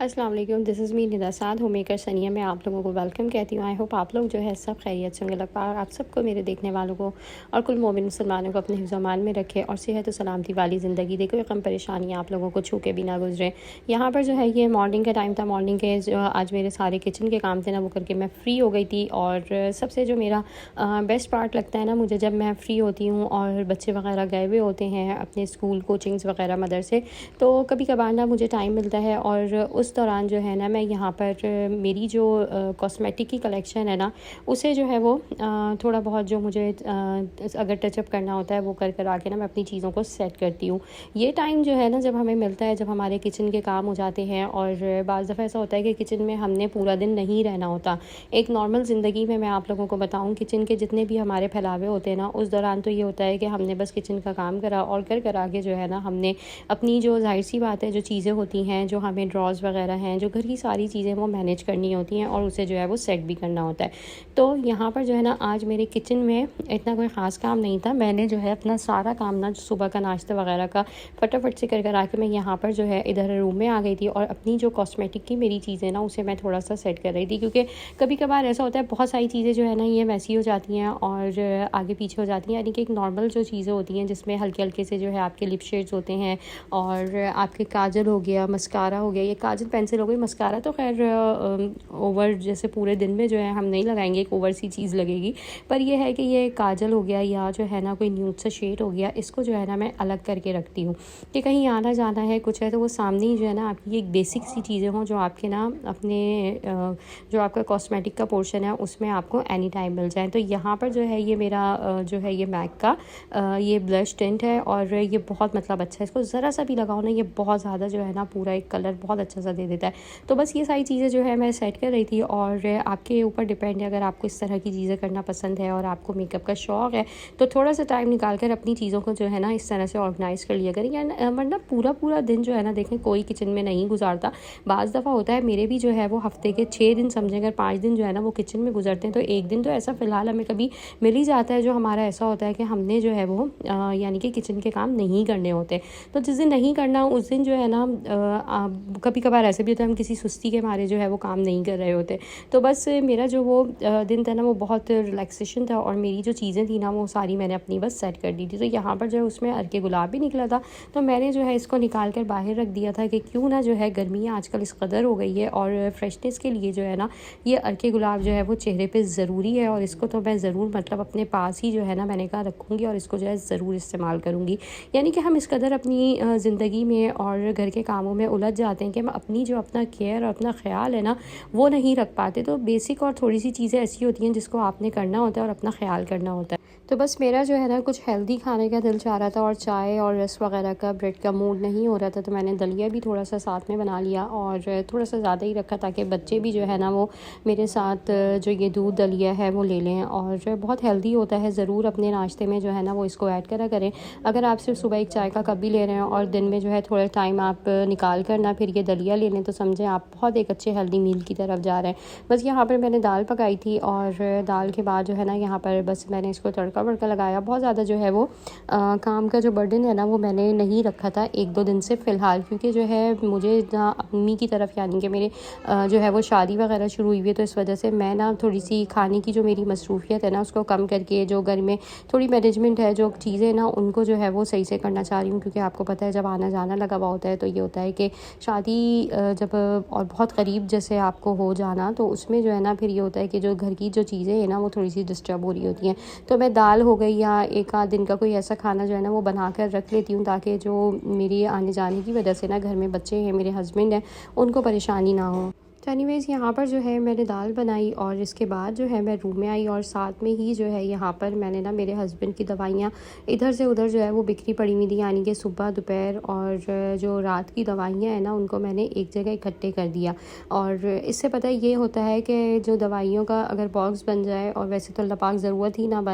अस्सलाम वालेकुम, this is me Nida Saad home maker सनिया। मैं आप लोगों को वेलकम कहती हूँ। आई होप आप लोग जो है सब खैरियत से होंगे। लगता है आप सबको, मेरे देखने वालों को और कुल मोमिन मुसलमानों को अपने हिफ्ज़-ओ-अमान में रखे और सेहत और सलामती वाली ज़िंदगी दे, कोई गम परेशानी आप लोगों को छू के भी ना गुजरे। यहाँ पर जो है ये मॉर्निंग का टाइम था। मॉर्निंग के जो आज मेरे सारे किचन के काम थे ना, वो करके मैं फ़्री हो गई थी। और सबसे जो मेरा बेस्ट पार्ट लगता है ना मुझे, जब मैं फ़्री होती हूँ और बच्चे वगैरह गए हुए होते हैं अपने स्कूल कोचिंग्स वगैरह मदरसे, तो कभी कभार ना मुझे टाइम मिलता है और उस दौरान जो है ना मैं यहाँ पर मेरी जो कॉस्मेटिक की कलेक्शन है ना, उसे जो है वो थोड़ा बहुत जो मुझे अगर टचअप करना होता है वो कर आके ना मैं अपनी चीज़ों को सेट करती हूँ। ये टाइम जो है ना जब हमें मिलता है, जब हमारे किचन के काम हो जाते हैं, और बाज़ दफ़ा ऐसा होता है कि किचन में हमने पूरा दिन नहीं रहना होता। एक नॉर्मल ज़िंदगी में मैं आप लोगों को बताऊँ, किचन के जितने भी हमारे फैलावे होते हैं ना, उस दौरान तो ये होता है कि हमने बस किचन का काम करा और कर आके जो है ना हमने अपनी जो ज़ाहिर सी बात है जो चीज़ें होती हैं, जो हमें ड्रॉज़ वगैरह हैं, जो घर की सारी चीज़ें वो मैनेज करनी होती हैं और उसे जो है वो सेट भी करना होता है। तो यहाँ पर जो है ना आज मेरे किचन में इतना कोई ख़ास काम नहीं था। मैंने जो है अपना सारा काम ना जो सुबह का नाश्ता वगैरह का फटाफट से कर आके मैं यहाँ पर जो है इधर रूम में आ गई थी और अपनी जो कॉस्मेटिक की मेरी चीज़ें ना उसे मैं थोड़ा सा सेट कर रही थी, क्योंकि कभी कभार ऐसा होता है बहुत सारी चीज़ें जो है ना ये मैसी हो जाती हैं और आगे पीछे हो जाती हैं। यानी कि एक नॉर्मल जो चीज़ें होती हैं जिसमें हल्के हल्के से जो है आपके लिप शेड्स होते हैं और आपके काजल हो गया, मस्कारा हो गया, ये काजल पेंसिल हो गई, मस्कारा तो खैर ओवर जैसे पूरे दिन में जो है हम नहीं लगाएंगे, एक ओवर सी चीज़ लगेगी। पर यह है कि ये काजल हो गया या जो है ना कोई न्यूड सा शेड हो गया, इसको जो है ना मैं अलग करके रखती हूँ कि कहीं आना जाना है कुछ है तो वो सामने ही जो है ना आपकी एक बेसिक सी चीज़ें हों जो आपके ना अपने जो आपका कॉस्मेटिक का पोर्शन है उसमें आपको एनी टाइम मिल जाए। तो यहाँ पर जो है ये मेरा जो है ये मैक का ये ब्लश टिंट है और ये बहुत मतलब अच्छा है। इसको ज़रा सा भी लगाओ ना, ये बहुत ज़्यादा जो है ना पूरा एक कलर बहुत अच्छा सा दे देता है। तो बस ये सारी चीज़ें जो है मैं सेट कर रही थी और आपके ऊपर डिपेंड है, अगर आपको इस तरह की चीज़ें करना पसंद है और आपको मेकअप का शौक़ है तो थोड़ा सा टाइम निकाल कर अपनी चीज़ों को जो है ना इस तरह से ऑर्गेनाइज़ कर लिया करें। या वरना पूरा पूरा दिन जो है ना देखें कोई किचन में नहीं गुजारता। बाज़ दफ़ा होता है मेरे भी जो है वो हफ्ते के 6 दिन समझें, अगर 5 दिन जो है ना वो किचन में गुजरते हैं तो एक दिन तो ऐसा फ़िलहाल हमें कभी मिल ही जाता है जो हमारा ऐसा होता है कि हमने जो है वो यानी कि किचन के काम नहीं करने होते। तो जिस दिन नहीं करना उस दिन जो है ना कभी कभार ऐसे भी होता है हम किसी सुस्ती के मारे जो है वो काम नहीं कर रहे होते। तो बस मेरा जो वो दिन था ना वो बहुत रिलैक्सेशन था और मेरी जो चीज़ें थी ना वो सारी मैंने अपनी बस सेट कर दी थी। तो यहाँ पर जो है उसमें अर्के गुलाब भी निकला था, तो मैंने जो है इसको निकाल कर बाहर रख दिया था कि क्यों ना जो है गर्मियाँ आजकल इस कदर हो गई है और फ्रेशनेस के लिए जो है ना ये अर्के गुलाब जो है वो चेहरे पर ज़रूरी है और इसको तो मैं ज़रूर मतलब अपने पास ही जो है ना मैंने कहा रखूँगी और इसको जो है ज़रूर इस्तेमाल करूँगी। यानी कि हम इस कदर अपनी ज़िंदगी में और घर के कामों में उलझ जाते हैं कि हम अपनी जो अपना केयर और अपना ख्याल है ना वो नहीं रख पाते। तो बेसिक और थोड़ी सी चीज़ें ऐसी होती हैं जिसको आपने करना होता है और अपना ख्याल करना होता है। तो बस मेरा जो है ना कुछ हेल्दी खाने का दिल चाह रहा था और चाय और रस्क वगैरह का ब्रेड का मूड नहीं हो रहा था, तो मैंने दलिया भी थोड़ा सा साथ में बना लिया और थोड़ा सा ज़्यादा ही रखा ताकि बच्चे भी जो है ना वो मेरे साथ जो ये दूध दलिया है वो ले लें और बहुत हेल्दी होता है। ज़रूर अपने नाश्ते में जो है ना वो इसको ऐड करा करें। अगर आप सिर्फ सुबह एक चाय का कप भी ले रहे हैं और दिन में जो है थोड़ा टाइम आप निकाल कर ना फिर ये दलिया ले लें तो समझें आप बहुत एक अच्छे हेल्दी मील की तरफ जा रहे हैं। बस यहाँ पर मैंने दाल पकाई थी और दाल के बाद जो है ना यहाँ पर बस मैंने इसको तड़का वड़का लगाया। बहुत ज़्यादा जो है वो काम का जो बर्डन है ना वो मैंने नहीं रखा था 1-2 दिन से फ़िलहाल, क्योंकि जो है मुझे ना अम्मी की तरफ यानी कि मेरे जो है वो शादी वगैरह शुरू हुई है, तो इस वजह से मैं ना थोड़ी सी खाने की जो मेरी मसरूफियत है ना उसको कम करके जो घर में थोड़ी मैनेजमेंट है जो चीज़ें ना उनको जो है वो सही से करना चाह रही हूँ। क्योंकि आपको पता है जब आना जाना लगा हुआ होता है तो ये होता है कि शादी जब और बहुत करीब जैसे आपको हो जाना तो उसमें जो है ना फिर ये होता है कि जो घर की जो चीज़ें हैं ना वो थोड़ी सी डिस्टर्ब हो रही होती हैं। तो मैं दाल हो गई या एक आध दिन का कोई ऐसा खाना जो है ना वो बना कर रख लेती हूँ ताकि जो मेरी आने जाने की वजह से ना घर में बच्चे हैं, मेरे हस्बैंड हैं, उनको परेशानी ना हो। तो एनीवेज़ यहाँ पर जो है मैंने दाल बनाई और इसके बाद जो है मैं रूम में आई और साथ में ही जो है यहाँ पर मैंने ना मेरे हस्बैंड की दवाइयाँ इधर से उधर जो है वो बिखरी पड़ी हुई थी, यानी कि सुबह दोपहर और जो रात की दवाइयाँ हैं ना उनको मैंने एक जगह इकट्ठे कर दिया। और इससे पता ये होता है कि जो दवाइयों का अगर बॉक्स बन जाए, और वैसे तो अल्लाह पाक ज़रूरत ही ना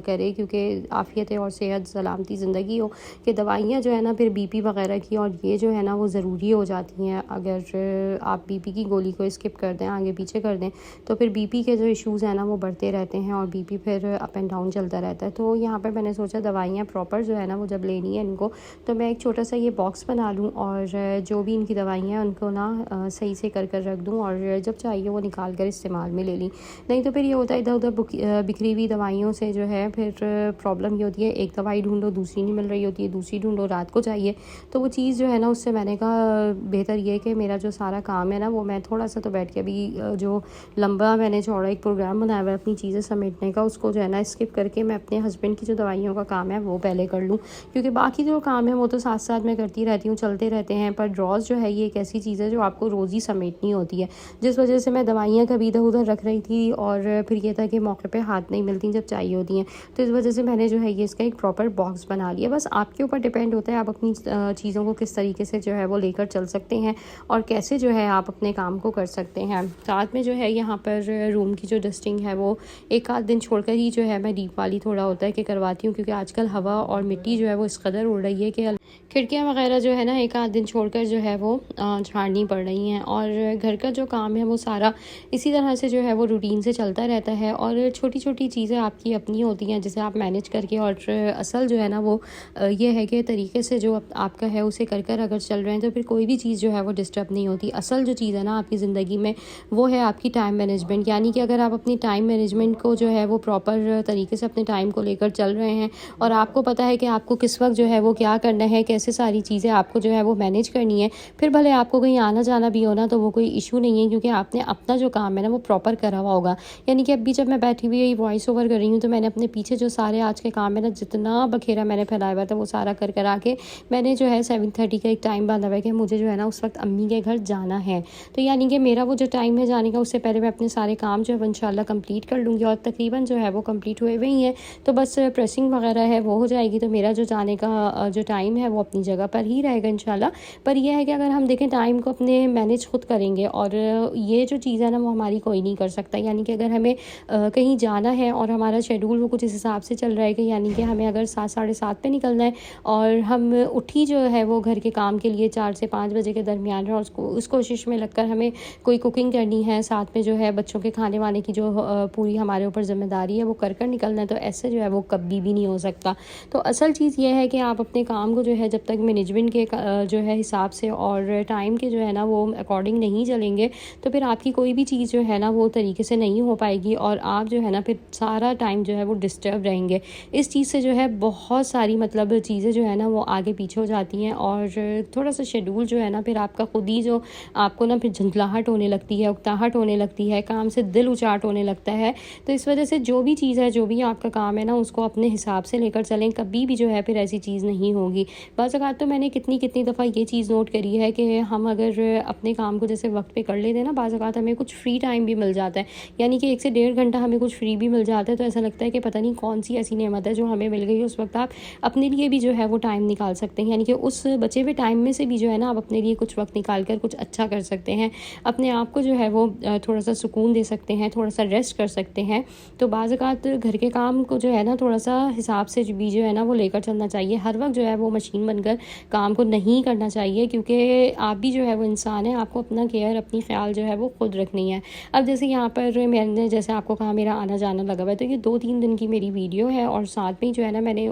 करे क्योंकि आफ़ियत और सेहत सलामती ज़िंदगी हो, कि दवाइयाँ जो है ना फिर बीपी वगैरह की और ये जो है ना वो ज़रूरी हो जाती हैं। अगर आप बीपी की गोली को स्किप कर दें, आगे पीछे कर दें, तो फिर बीपी के जो इश्यूज़ हैं ना वो बढ़ते रहते हैं और बीपी फिर अप एंड डाउन चलता रहता है। तो यहाँ पर मैंने सोचा दवाइयाँ प्रॉपर जो है ना वो जब लेनी है इनको, तो मैं एक छोटा सा ये बॉक्स बना लूँ और जो भी इनकी दवाइयाँ हैं उनको ना सही से कर रख दूँ और जब चाहिए वो निकाल कर इस्तेमाल में ले ली। नहीं तो फिर ये होता है इधर उधर बिखरी हुई दवाइयों से जो है फिर प्रॉब्लम ये होती है, एक दवाई ढूंढो दूसरी नहीं मिल रही होती है, दूसरी ढूंढो रात को चाहिए। तो वो चीज़ जो है ना उससे मैंने कहा बेहतर ये कि मेरा जो सारा काम है ना वो मैं थोड़ा सा तो बैठ के अभी जो लंबा मैंने चौड़ा एक प्रोग्राम बनाया हुआ है अपनी चीज़ें समेटने का, उसको जो है ना स्किप करके मैं अपने हस्बैंड की जो दवाइयों का काम है वो पहले कर लूँ, क्योंकि बाकी जो काम है वो तो साथ साथ मैं करती रहती हूँ, चलते रहते हैं। पर ड्रॉज जो है ये एक ऐसी चीज़ है जो आपको रोज़ ही समेटनी होती है, जिस वजह से मैं दवाइयाँ कभी इधर उधर रख रही थी और फिर ये था कि मौके पे हाथ नहीं मिलती जब चाहिए होती हैं। तो इस वजह से मैंने जो है ये इसका एक प्रॉपर बॉक्स बना लिया। बस आपके ऊपर डिपेंड होता है आप अपनी चीज़ों को किस तरीके से जो है वो लेकर चल सकते हैं और कैसे जो है आप अपने काम को कर सकते हैं। साथ में जो है यहाँ पर रूम की जो डस्टिंग है वो एक आध दिन छोड़कर ही जो है मैं डीप वाली थोड़ा होता है कि करवाती हूँ, क्योंकि आजकल हवा और मिट्टी जो है वो इस कदर उड़ रही है कि खिड़कियाँ वगैरह जो है ना एक आध दिन छोड़कर जो है वो झाड़नी पड़ रही हैं। और घर का जो काम है वो सारा इसी तरह से जो है वो रूटीन से चलता रहता है और छोटी छोटी चीज़ें आपकी अपनी होती हैं जिसे आप मैनेज करके, और असल जो है ना वो ये है कि तरीके से जो आपका है उसे कर अगर चल रहे हैं तो फिर कोई भी चीज़ जो है वो डिस्टर्ब नहीं होती। असल जो चीज़ है ना आपकी ज़िंदगी में वो है आपकी टाइम मैनेजमेंट, यानी कि अगर आप अपनी टाइम मैनेजमेंट को जो है वो प्रॉपर तरीके से अपने टाइम को लेकर चल रहे हैं और आपको पता है कि आपको किस वक्त जो है वो क्या करना है, कैसे सारी चीज़ें आपको जो है वो मैनेज करनी है, फिर भले आपको कहीं आना जाना भी हो ना तो वो कोई इशू नहीं है, क्योंकि आपने अपना जो काम है ना वो प्रॉपर करा हुआ होगा। यानी कि अभी जब मैं बैठी हुई वॉइस ओवर कर रही हूँ तो मैंने अपने पीछे जो सारे आज के काम है ना जितना बखेरा मैंने फैलाया हुआ था वो सारा करा के मैंने जो है 7:30 का एक टाइम बांधा हुआ है कि मुझे जो है ना उस वक्त अम्मी के घर जाना है। तो यानी कि मेरा वो जो टाइम है जाने का उससे पहले मैं अपने सारे काम जो है इंशाल्लाह कंप्लीट कर लूँगी और तकरीबन जो है वो कंप्लीट हुए हुए ही हैं। तो बस प्रेसिंग वगैरह है वो हो जाएगी, तो मेरा जो जाने का जो टाइम है वो अपनी जगह पर ही रहेगा इंशाल्लाह। पर यह है कि अगर हम देखें टाइम को अपने मैनेज खुद करेंगे और ये जो चीज़ है ना वो हमारी कोई नहीं कर सकता। यानी कि अगर हमें कहीं जाना है और हमारा शेड्यूल वो कुछ इस हिसाब से चल रहा है कि यानी कि हमें अगर 7 साढ़े 7 पे निकलना है और हम उठी जो है वो घर के काम के लिए 4 से 5 बजे के दरमियान है और उस कोशिश में लगकर हमें कोई कुकिंग करनी है, साथ में जो है बच्चों के खाने वाने की जो पूरी हमारे ऊपर जिम्मेदारी है वो कर निकलना है, तो ऐसे जो है वो कभी भी नहीं हो सकता। तो असल चीज़ ये है कि आप अपने काम को जो है जब तक मैनेजमेंट के जो है हिसाब से और टाइम के जो है ना वो अकॉर्डिंग नहीं चलेंगे तो फिर आपकी कोई भी चीज़ जो है ना वो तरीके से नहीं हो पाएगी और आप जो है ना फिर सारा टाइम जो है वो डिस्टर्ब रहेंगे। इस चीज़ से जो है बहुत सारी मतलब चीज़ें जो है ना वो आगे पीछे हो जाती हैं और थोड़ा सा शेड्यूल जो है ना फिर आपका खुद ही जो आपको ना फिर झंझलाहट होने लगती है, उकताहट होने लगती है, काम से दिल उचाट होने लगता है। तो इस वजह से जो भी चीज़ है, जो भी आपका काम है ना उसको अपने हिसाब से लेकर चलें, कभी भी जो है फिर ऐसी चीज़ नहीं होगी। बाज़ औक़ात तो मैंने कितनी दफ़ा ये चीज़ नोट करी है कि हम अगर अपने काम को जैसे वक्त पे कर लेते हैं ना, बाज़ औक़ात हमें कुछ फ्री टाइम भी मिल जाता है, यानी कि 1 से 1.5 घंटा हमें कुछ फ्री भी मिल जाता है, तो ऐसा लगता है कि पता नहीं कौन सी ऐसी नेमत है जो हमें मिल गई। उस वक्त आप अपने लिए भी जो है वो टाइम निकाल सकते हैं, यानी कि उस बचे हुए टाइम में से भी जो है ना आप अपने लिए कुछ वक्त निकाल कर कुछ अच्छा कर सकते हैं, अपने आप को जो है वो थोड़ा सा सुकून दे सकते हैं, थोड़ा सा रेस्ट कर सकते हैं। तो बाज़ औक़ात घर के काम को जो है ना थोड़ा सा हिसाब से भी जो है ना वो लेकर चलना चाहिए। हर वक्त जो है वो मशीन बनकर काम को नहीं करना चाहिए, क्योंकि आप भी जो है वो इंसान है, आपको अपना केयर, अपनी ख्याल जो है वो खुद रखनी है। अब जैसे यहाँ पर मैंने जैसे आपको कहा मेरा आना जाना लगा हुआ है, तो ये 2-3 दिन की मेरी वीडियो है और साथ में जो है ना मैंने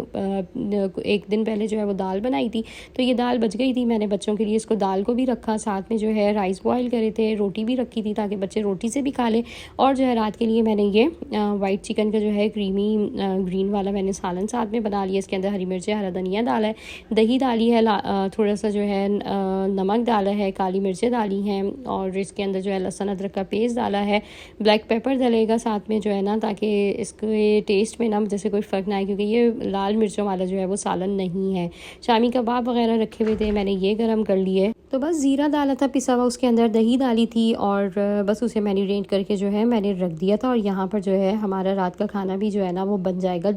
1 दिन पहले जो है वो दाल बनाई थी, तो ये दाल बच गई थी, मैंने बच्चों के लिए इसको दाल को भी रखा, साथ में जो है राइस बॉयल करे थे, रोटी भी रखी थी ताकि बच्चे रोटी से भी खा लें। और जो है रात के लिए मैंने ये वाइट चिकन का जो है क्रीमी ग्रीन वाला मैंने सालन साथ में बना लिया। इसके अंदर हरी मिर्चें, हरा धनिया डाला है, दही डाली है, थोड़ा सा जो है नमक डाला है, काली मिर्चें डाली हैं और इसके अंदर जो है लहसुन अदरक का पेस्ट डाला है, ब्लैक पेपर डलेगा साथ में जो है ना, ताकि इसके टेस्ट में ना जैसे कोई फ़र्क ना आए, क्योंकि ये लाल मिर्चों वाला जो है वो सालन नहीं है। शामी कबाब वगैरह रखे हुए थे, मैंने ये गर्म कर लिए। तो बस ज़ीरा डाला था पिसा हुआ, उसके अंदर दही डाली थी और बस उसे मैरिनेट करके जो है मैंने रख दिया था। और यहाँ पर जो है हमारा रात का खाना भी जो है ना वो बन जाएगा।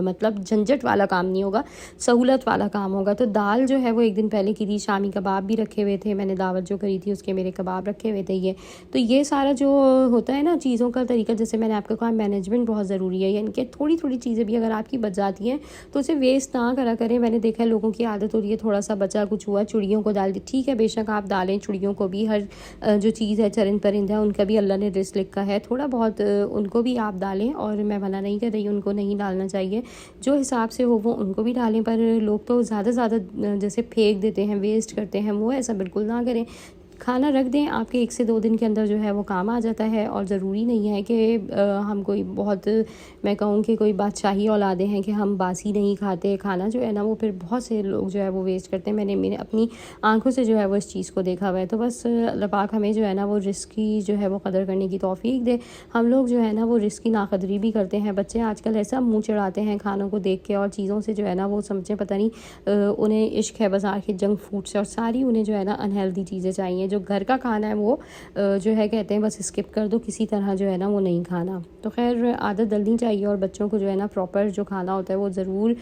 मतलब झंझट वाला काम नहीं होगा, सहूलत वाला काम होगा। तो दाल जो है वो 1 दिन पहले की थी, शामी कबाब भी रखे हुए थे, मैंने दावत जो करी थी उसके मेरे कबाब रखे हुए थे। ये तो ये सारा जो होता है ना चीज़ों का तरीका, जैसे मैंने आपको कहा मैनेजमेंट बहुत ज़रूरी है, यानी कि थोड़ी थोड़ी चीज़ें भी अगर आपकी बच जाती हैं तो उसे वेस्ट ना करा करें। मैंने देखा है लोगों की आदत होती है थोड़ा सा बचा कुछ हुआ चिड़ियों को डाल दी, ठीक ठीक है, बेशक आप डालें, चिड़ियों को भी हर जो चीज़ है, चरिंद परिंद है, उनका भी अल्लाह ने रिज़्क़ लिखा है, थोड़ा बहुत उनको भी आप डालें। और मैं मना नहीं कर रही, उनको नहीं डालना चाहिए, जो हिसाब से हो वो उनको भी डालें। पर लोग तो ज़्यादा जैसे फेंक देते हैं, वेस्ट करते हैं, वो ऐसा बिल्कुल ना करें। खाना रख दें, आपके 1 से 2 दिन के अंदर जो है वो काम आ जाता है। और ज़रूरी नहीं है कि हम कोई बहुत, मैं कहूँ कि कोई बादशाही औलादे हैं कि हम बासी नहीं खाते खाना, जो है ना वो फिर बहुत से लोग जो है वो वेस्ट करते हैं। मैंने अपनी आंखों से जो है वो इस चीज़ को देखा हुआ है। तो बस अल्लाह पाक हमें जो है ना वो रिस्क की जो है वो कदर करने की तौफीक दे। हम लोग जो है ना वो रिस्क की नाकदरी भी करते हैं। बच्चे आजकल ऐसा मुँह चढ़ाते हैं खानों को देख के और चीज़ों से, जो है ना वो समझें पता नहीं उन्हें इश्क है बाज़ार के जंक फूड से, और सारी उन्हें जो है ना अनहेल्दी चीज़ें चाहिए। जो घर का खाना है वो जो है कहते हैं बस स्किप कर दो, किसी तरह जो है ना वो नहीं खाना। तो खैर आदत डलनी चाहिए, और बच्चों को जो है ना प्रॉपर जो खाना होता है वो ज़रूर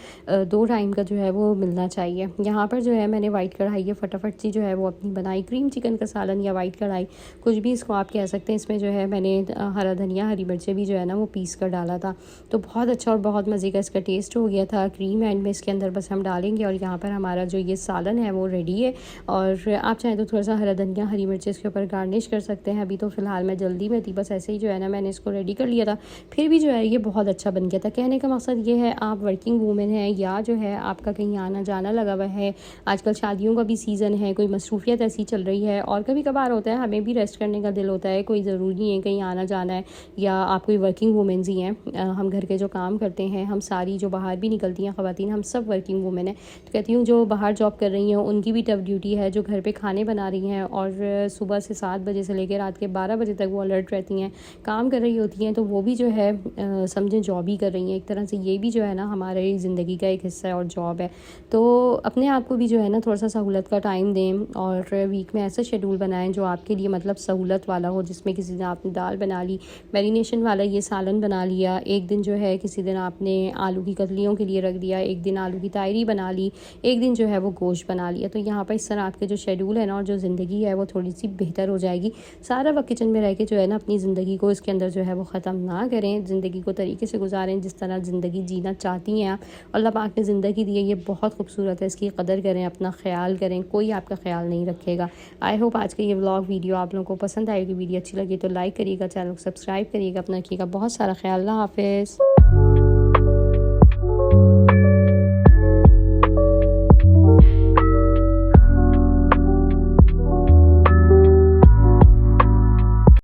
2 टाइम का जो है वो मिलना चाहिए। यहाँ पर जो है मैंने वाइट कढ़ाई है फटाफट सी जो है वो अपनी बनाई, क्रीम चिकन का सालन या वाइट कढ़ाई, कुछ भी इसको आप कह सकते हैं। इसमें जो है मैंने हरा धनिया, हरी मिर्चें भी जो है ना वो पीस कर डाला था, तो बहुत अच्छा और बहुत मज़े का इसका टेस्ट हो गया था। क्रीम एंड में इसके अंदर बस हम डालेंगे, और यहाँ पर हमारा जो ये सालन है वो रेडी है। और आप चाहें तो थोड़ा सा हरा धनिया, हरी मिर्च इसके ऊपर गार्निश कर सकते हैं। अभी तो फ़िलहाल मैं जल्दी में थी, बस ऐसे ही जो है ना मैंने इसको रेडी कर लिया था, फिर भी जो है ये बहुत अच्छा बन गया था। कहने का मकसद ये है, आप वर्किंग वूमेन हैं या जो है आपका कहीं आना जाना लगा हुआ है, आजकल शादियों का भी सीज़न है, कोई मसरूफियत ऐसी चल रही है, और कभी कभार होता है हमें भी रेस्ट करने का दिल होता है, कोई ज़रूरी नहीं है कहीं आना जाना है, या आप कोई वर्किंग वूमेन ही हैं। हम घर के जो काम करते हैं, हम सारी जो बाहर भी निकलती हैं ख़वातीन, हम सब वर्किंग वूमेन हैं। तो कहती हूँ जो बाहर जॉब कर रही हैं उनकी भी टफ ड्यूटी है, जो घर पे खाने बना रही हैं और सुबह से 7 बजे से लेकर रात के 12 बजे तक वो अलर्ट रहती हैं, काम कर रही होती हैं, तो वो भी जो है समझें जॉब ही कर रही हैं एक तरह से। ये भी जो है ना हमारे ज़िंदगी का एक हिस्सा है और जॉब है। तो अपने आप को भी जो है ना थोड़ा सा सहूलत का टाइम दें, और वीक में ऐसा शेड्यूल बनाएं जो आपके लिए मतलब सहूलत वाला हो, जिसमें किसी दिन आपने दाल बना ली, मैरिनेशन वाला ये सालन बना लिया, एक दिन जो है किसी दिन आपने आलू की कतलियों के लिए रख दिया, एक दिन आलू की तायरी बना ली, एक दिन जो है वो गोश्त बना लिया। तो यहाँ पर इस तरह आपके जो शेड्यूल है ना और जो ज़िंदगी है वो थोड़ी सी बेहतर हो जाएगी। सारा वक्त किचन में रह के जो है ना अपनी ज़िंदगी को इसके अंदर जो है वो ख़त्म ना करें, ज़िंदगी को तरीके से गुजारें जिस तरह ज़िंदगी जीना चाहती हैं आप। अल्लाह पाक ने ज़िंदगी दी है, ये बहुत खूबसूरत है, इसकी कदर करें, अपना ख्याल करें, कोई आपका ख्याल नहीं रखेगा। आई होप आज का ये व्लॉग वीडियो आप लोगों को पसंद आएगी। वीडियो अच्छी लगी तो लाइक करिएगा, चैनल को सब्सक्राइब करिएगा, अपना रखिएगा बहुत सारा ख्याल। अल्लाह हाफ़िज़।